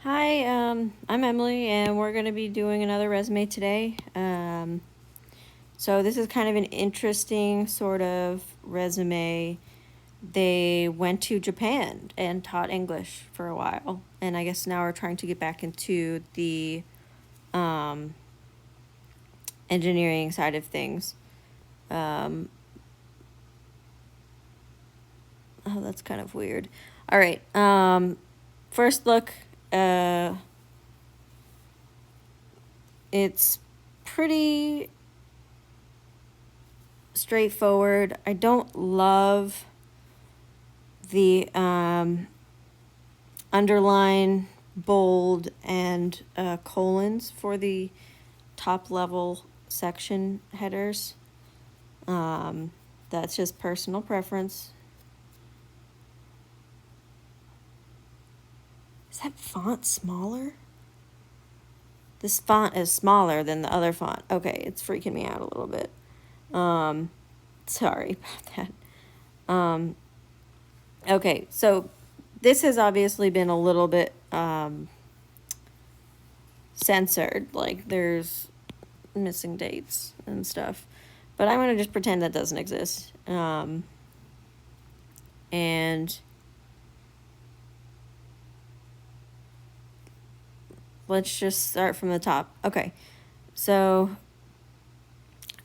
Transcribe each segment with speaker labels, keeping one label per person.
Speaker 1: Hi, I'm Emily, and we're going to be doing another resume today. So this is kind of an interesting sort of resume. They went to Japan and taught English for a while, and I guess now we're trying to get back into the um, engineering side of things. Um, oh, that's kind of weird. All right. First look. It's pretty straightforward. I don't love the underline, bold, and colons for the top level section headers. That's just personal preference. Is that font smaller? This font is smaller than the other font. Okay, it's freaking me out a little bit. Sorry about that. Okay, so this has obviously been a little bit censored. Like, there's missing dates and stuff. But I'm going to just pretend that doesn't exist. And let's just start from the top. Okay, so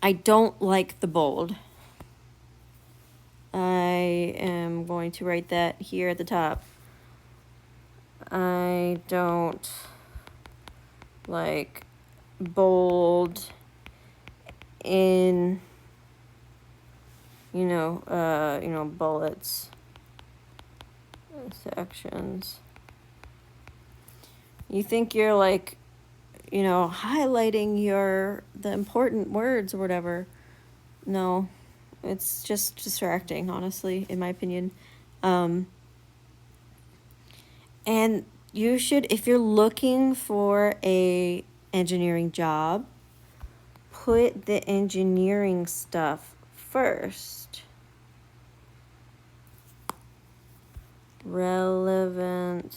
Speaker 1: I don't like the bold. I am going to write that here at the top. I don't like bold in bullets, sections. You think you're like, highlighting the important words or whatever. No, it's just distracting, honestly, in my opinion. And you should, if you're looking for a engineering job, put the engineering stuff first. Relevant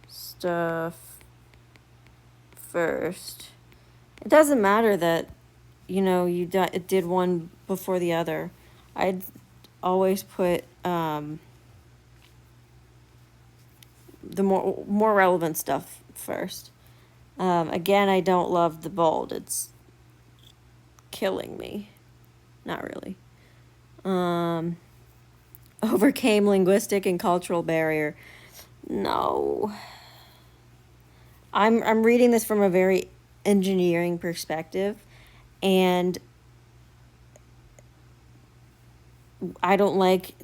Speaker 1: stuff first. It doesn't matter that, you did one before the other. I'd always put the more relevant stuff first. Again, I don't love the bold. It's killing me. Not really. Overcame linguistic and cultural barrier. No. I'm reading this from a very engineering perspective, and I don't like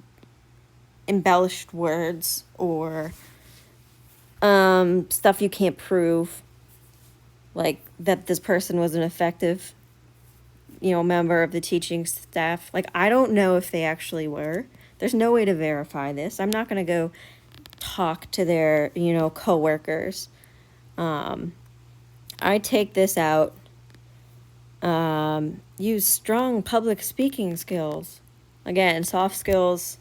Speaker 1: embellished words or stuff you can't prove, like that this person was an effective member of the teaching staff. Like, I don't know if they actually were. There's no way to verify this. I'm not going to go talk to their coworkers. I take this out. Use strong public speaking skills. Again, soft skills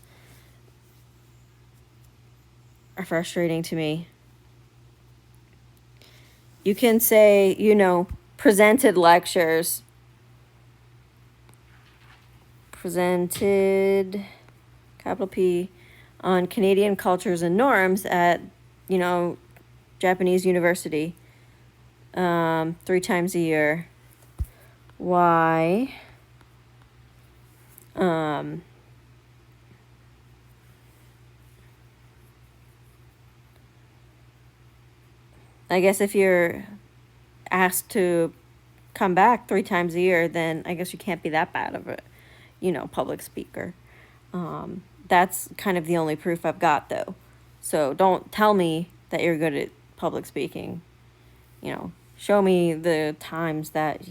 Speaker 1: are frustrating to me. You can say, presented lectures. Presented, capital P, on Canadian cultures and norms at, Japanese University, 3 times a year. Why? I guess if you're asked to come back 3 times a year, then I guess you can't be that bad of a, public speaker. That's kind of the only proof I've got, though. So don't tell me that you're good at public speaking. Show me the times that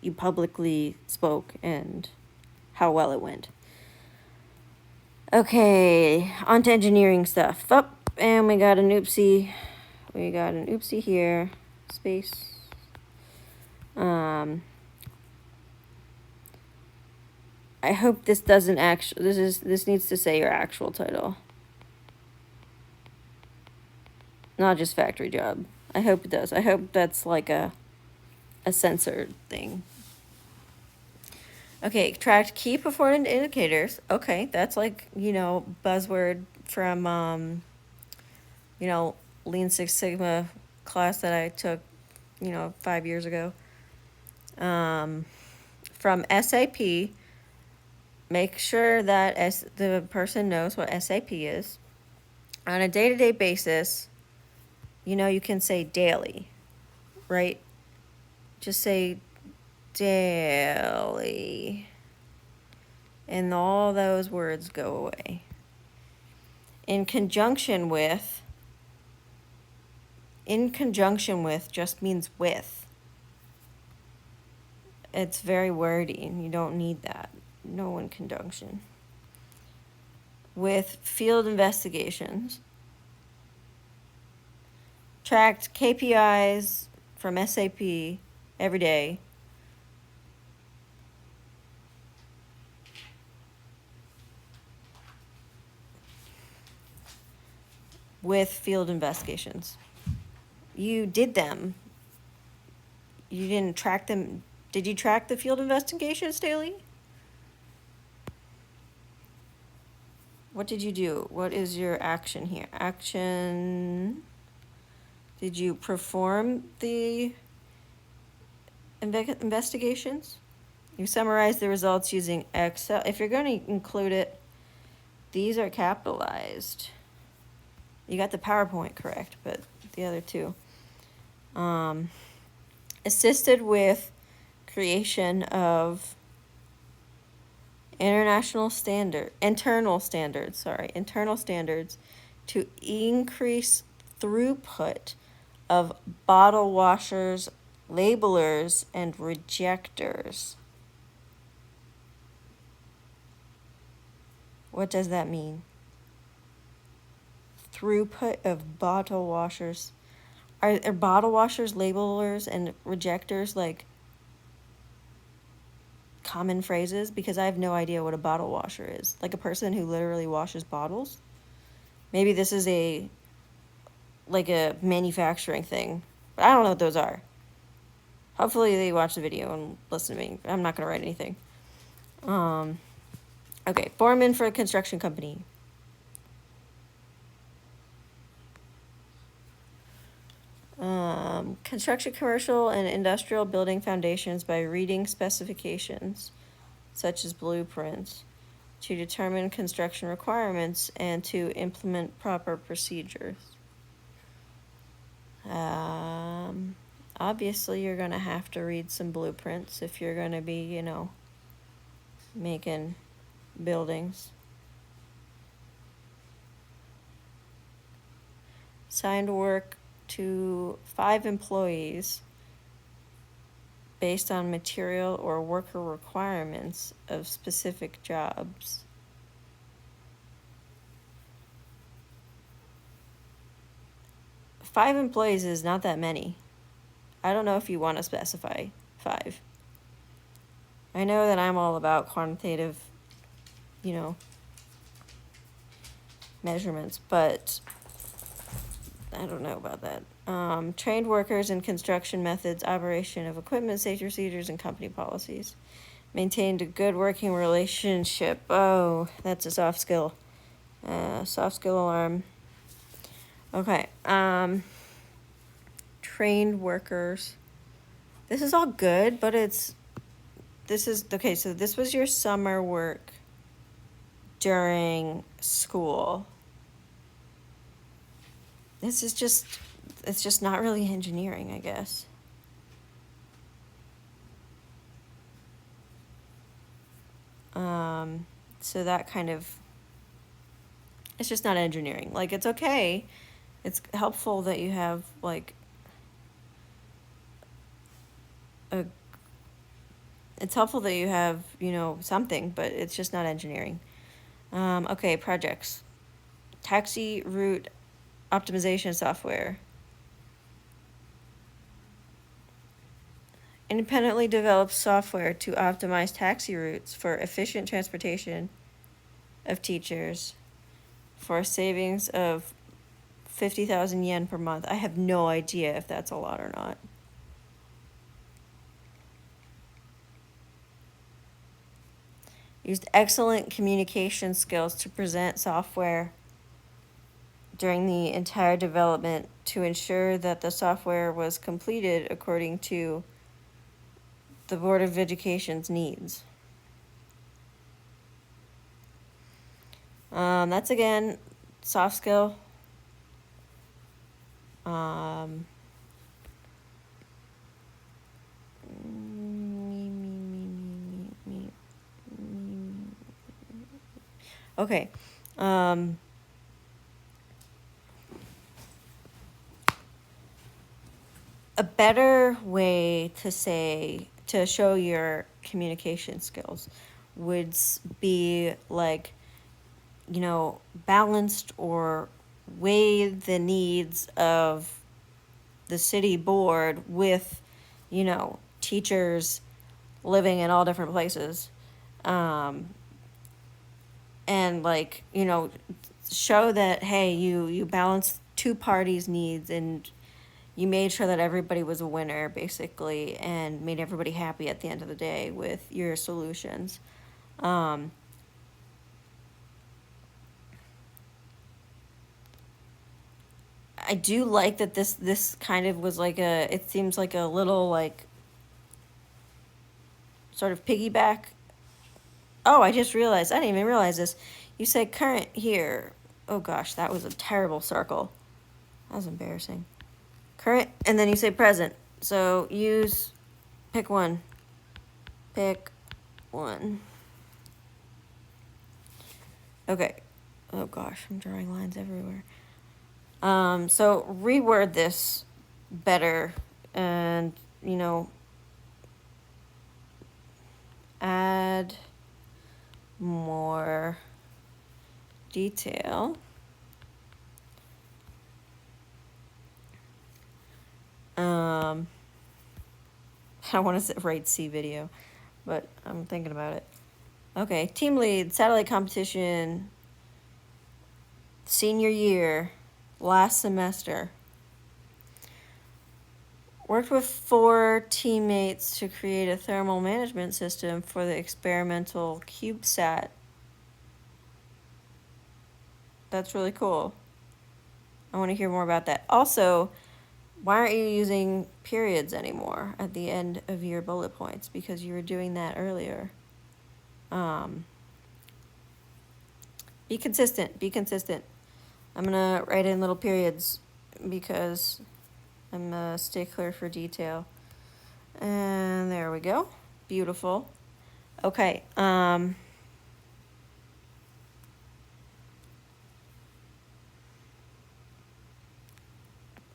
Speaker 1: you publicly spoke and how well it went. Okay, on to engineering stuff. Up, and we got an oopsie. We got an oopsie here. Space. I hope this doesn't actually. This needs to say your actual title. Not just factory job. I hope it does. I hope that's like a censored thing. Okay, track key performance indicators. Okay, that's like, buzzword from, Lean Six Sigma class that I took, 5 years ago. From SAP, make sure that the person knows what SAP is. On a day-to-day basis, you can say daily, right? Just say daily. And all those words go away. In conjunction with just means with. It's very wordy, and you don't need that. No in conjunction. With field investigations. Tracked KPIs from SAP every day. With field investigations. You did them. You didn't track them. Did you track the field investigations daily? What did you do? What is your action here? Action. Did you perform the investigations? You summarize the results using Excel. If you're going to include it, these are capitalized. You got the PowerPoint correct, but the other two. Assisted with creation of internal standards to increase throughput of bottle washers, labelers, and rejectors. What does that mean? Throughput of bottle washers. Are bottle washers, labelers, and rejectors like common phrases? Because I have no idea what a bottle washer is. Like a person who literally washes bottles? Maybe this is a manufacturing thing. But I don't know what those are. Hopefully they watch the video and listen to me. I'm not going to write anything. Okay, foreman for a construction company. Construction commercial and industrial building foundations by reading specifications, such as blueprints, to determine construction requirements and to implement proper procedures. Obviously, you're going to have to read some blueprints if you're going to be, making buildings. Signed work to 5 employees based on material or worker requirements of specific jobs. Five employees is not that many. I don't know if you want to specify 5. I know that I'm all about quantitative, measurements, but I don't know about that. Trained workers in construction methods, operation of equipment, safety procedures, and company policies. Maintained a good working relationship. Oh, that's a soft skill. Soft skill alarm. Okay. Trained workers. This is all good, but okay, so this was your summer work during school. It's just not really engineering, I guess. So that kind of, it's just not engineering. Like, it's okay. It's helpful that you have, it's helpful that you have, something, but it's just not engineering. Okay, projects. Taxi route optimization software. Independently developed software to optimize taxi routes for efficient transportation of teachers for savings of 50,000 yen per month. I have no idea if that's a lot or not. Used excellent communication skills to present software during the entire development to ensure that the software was completed according to the Board of Education's needs. That's again soft skill. Okay. A better way to show your communication skills would be like, balanced or weigh the needs of the city board with, teachers living in all different places. And like, show that, hey, you balance two parties' needs and you made sure that everybody was a winner, basically, and made everybody happy at the end of the day with your solutions. I do like that this kind of was like it seems like a little like sort of piggyback. Oh, I just realized, I didn't even realize this. You said current here. Oh gosh, that was a terrible circle. That was embarrassing. Current, and then you say present. So pick one. Pick one. Okay. Oh gosh, I'm drawing lines everywhere. So reword this better and, add more detail. I want to write C video, but I'm thinking about it. Okay, team lead, satellite competition, senior year, last semester. Worked with 4 teammates to create a thermal management system for the experimental CubeSat. That's really cool. I want to hear more about that. Also, why aren't you using periods anymore at the end of your bullet points? Because you were doing that earlier. Be consistent. Be consistent. I'm going to write in little periods because I'm a stickler for detail. And there we go. Beautiful. Okay.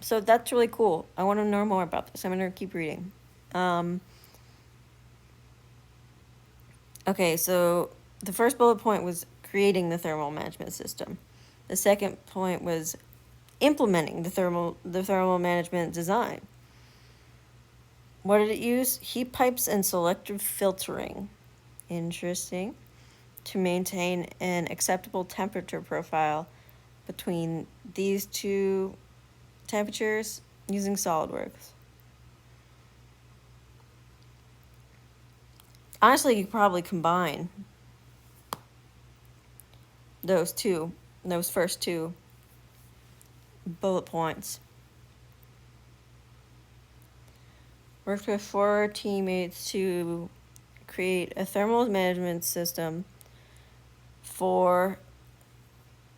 Speaker 1: So that's really cool. I want to know more about this. I'm going to keep reading. Okay, so the first bullet point was creating the thermal management system. The second point was implementing the thermal management design. What did it use? Heat pipes and selective filtering. Interesting. To maintain an acceptable temperature profile between these two temperatures using SolidWorks. Honestly, you could probably combine those first two bullet points. Worked with 4 teammates to create a thermal management system for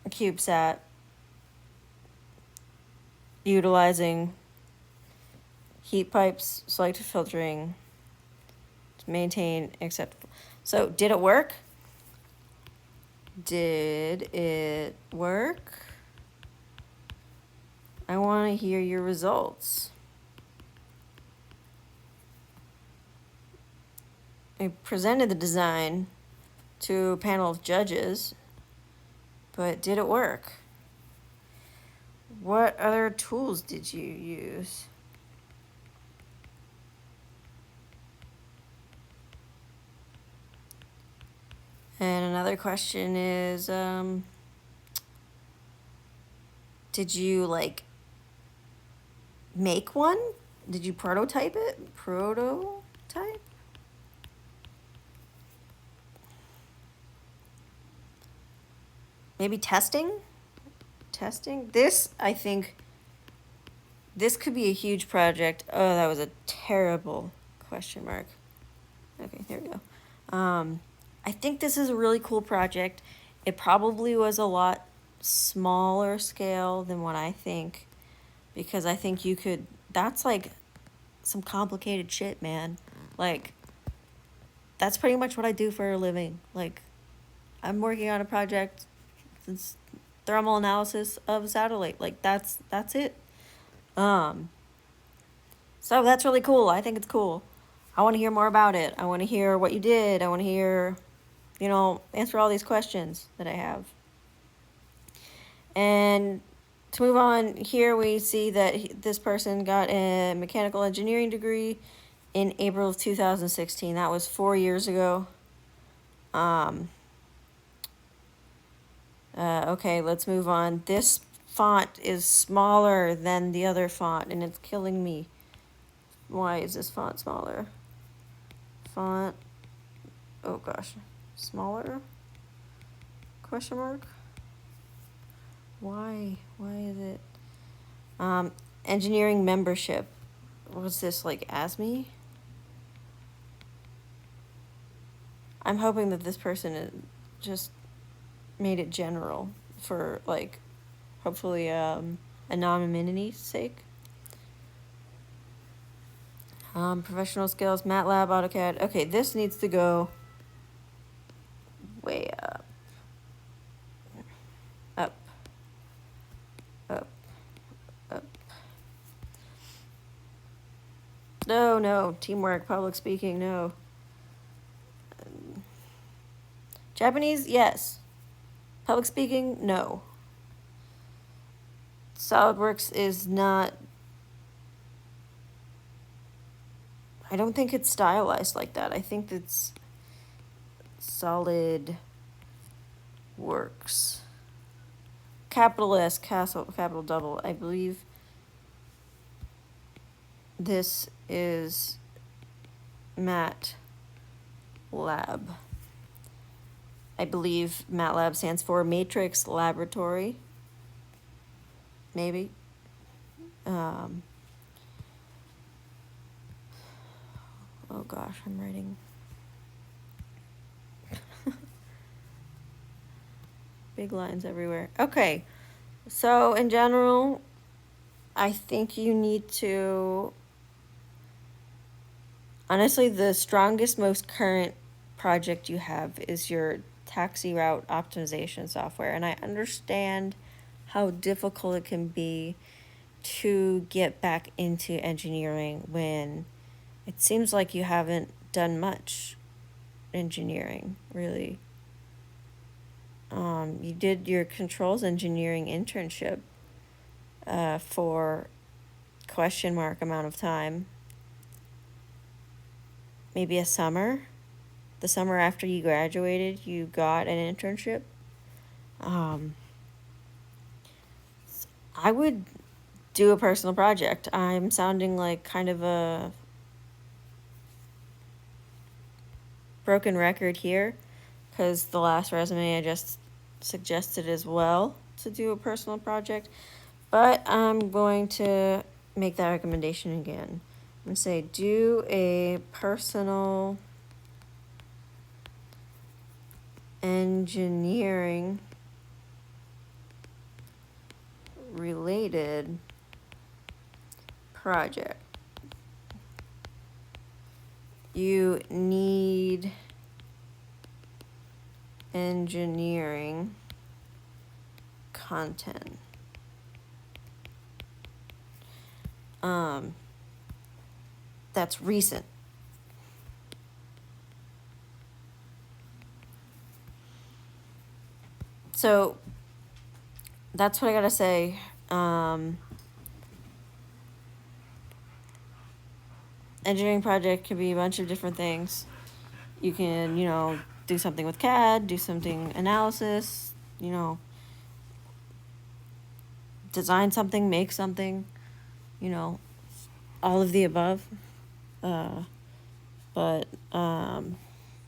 Speaker 1: a CubeSat utilizing heat pipes, selective filtering to maintain acceptable. So, did it work? Did it work? I want to hear your results. I presented the design to a panel of judges, but did it work? What other tools did you use? And another question is, Did you like make one? Did you prototype it? Prototype? Maybe testing? Testing? This, I think, this could be a huge project. Oh, that was a terrible question mark. Okay, there we go. I think this is a really cool project. It probably was a lot smaller scale than what I think, because I think you could, that's like some complicated shit, man. Like, that's pretty much what I do for a living. Like, I'm working on a project, it's thermal analysis of a satellite. Like, that's it. Um, so that's really cool. I think it's cool. I want to hear more about it. I want to hear what you did. I want to hear, answer all these questions that I have. And to move on, here we see that this person got a mechanical engineering degree in April of 2016. That was 4 years ago. Okay, let's move on. This font is smaller than the other font, and it's killing me. Why is this font smaller? Font, oh gosh, smaller? Question mark? Why is it? Engineering membership. Was this like ASME? I'm hoping that this person just made it general for like, hopefully, anonymity's sake. Professional skills, MATLAB, AutoCAD. Okay, this needs to go way up. Up. Up. Up. No. Teamwork, public speaking, no. Japanese, yes. Public speaking, no. SolidWorks is not, I don't think it's stylized like that. I think it's SolidWorks. Capital S, capital double. I believe this is MATLAB. I believe MATLAB stands for Matrix Laboratory. Maybe. Oh gosh, I'm writing. Big lines everywhere. Okay, so in general, I think you need to, honestly, the strongest, most current project you have is your taxi route optimization software. And I understand how difficult it can be to get back into engineering when it seems like you haven't done much engineering, really. You did your controls engineering internship for question mark amount of time. Maybe a summer. The summer after you graduated, you got an internship. I would do a personal project. I'm sounding like kind of a broken record here, because the last resume I just suggested as well to do a personal project, but I'm going to make that recommendation again. I'm going to say do a personal engineering related project. You need engineering content. That's recent. So that's what I gotta say. Engineering project can be a bunch of different things. You can, do something with CAD, do something analysis, design something, make something, all of the above. But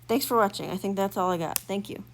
Speaker 1: thanks for watching. I think that's all I got. Thank you.